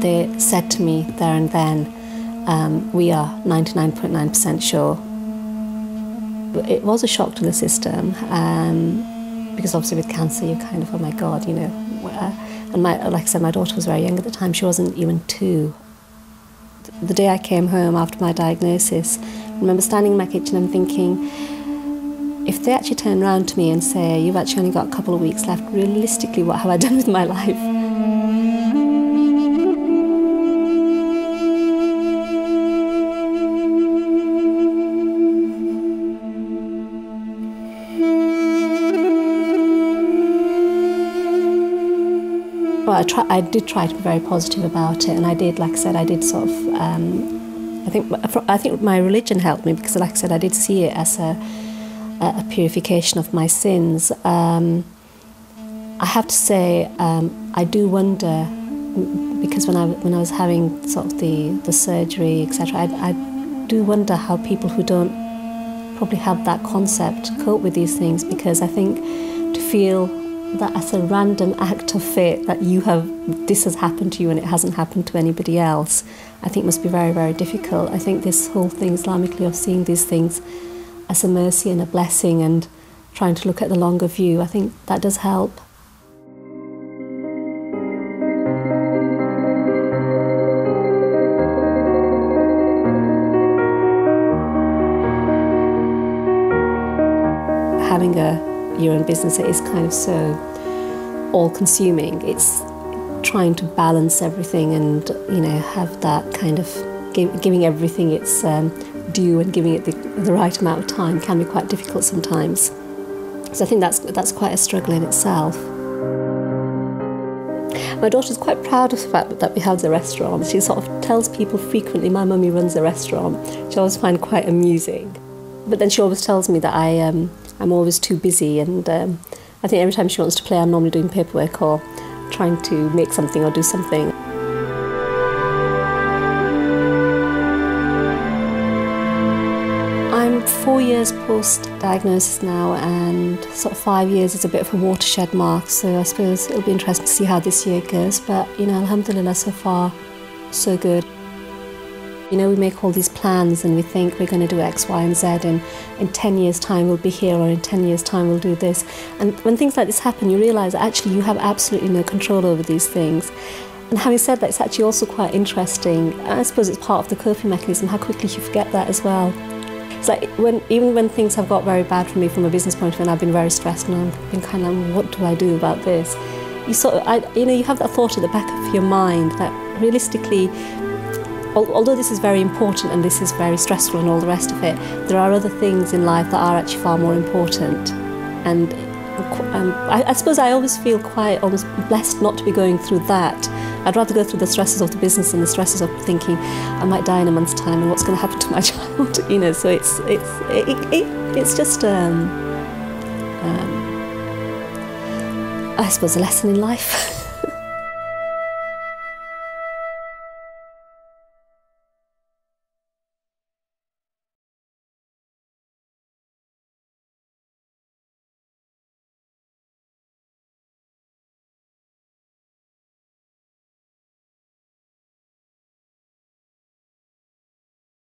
They said to me there and then, we are 99.9% sure. It was a shock to the system, because obviously with cancer you're kind of, oh my God, you know. And like I said, my daughter was very young at the time. She wasn't even 2. The day I came home after my diagnosis, I remember standing in my kitchen and thinking, if they actually turn around to me and say, you've actually only got a couple of weeks left, realistically, what have I done with my life? Well, I did try to be very positive about it, and I did, like I said, I did sort of, I think my religion helped me, because like I said, I did see it as a purification of my sins. I have to say, I do wonder, because when I was having sort of the surgery, etc., I do wonder how people who don't probably have that concept cope with these things, because I think to feel that as a random act of fate that this has happened to you and it hasn't happened to anybody else, I think must be very, very difficult. I think this whole thing Islamically of seeing these things as a mercy and a blessing and trying to look at the longer view, I think that does help. Having your own business, it is kind of so all-consuming. It's trying to balance everything and, you know, have that kind of giving everything its due and giving it the right amount of time can be quite difficult sometimes. So I think that's quite a struggle in itself. My daughter's quite proud of the fact that we have the restaurant. She sort of tells people frequently, my mummy runs a restaurant, which I always find quite amusing. But then she always tells me that I'm always too busy, and I think every time she wants to play, I'm normally doing paperwork or trying to make something or do something. I'm 4 years post-diagnosis now, and sort of 5 years is a bit of a watershed mark, so I suppose it'll be interesting to see how this year goes, but, you know, alhamdulillah, so far, so good. You know, we make all these plans and we think we're going to do X, Y and Z, and in 10 years' time we'll be here, or in 10 years' time we'll do this. And when things like this happen, you realise that actually you have absolutely no control over these things. And having said that, it's actually also quite interesting. I suppose it's part of the coping mechanism, how quickly you forget that as well. It's like even when things have got very bad for me from a business point of view, and I've been very stressed and I've been kind of like, what do I do about this? You have that thought at the back of your mind that realistically, although this is very important and this is very stressful and all the rest of it, there are other things in life that are actually far more important. And I suppose I always feel quite almost blessed not to be going through that. I'd rather go through the stresses of the business than the stresses of thinking I might die in a month's time and what's going to happen to my child. You know, so it's just I suppose a lesson in life.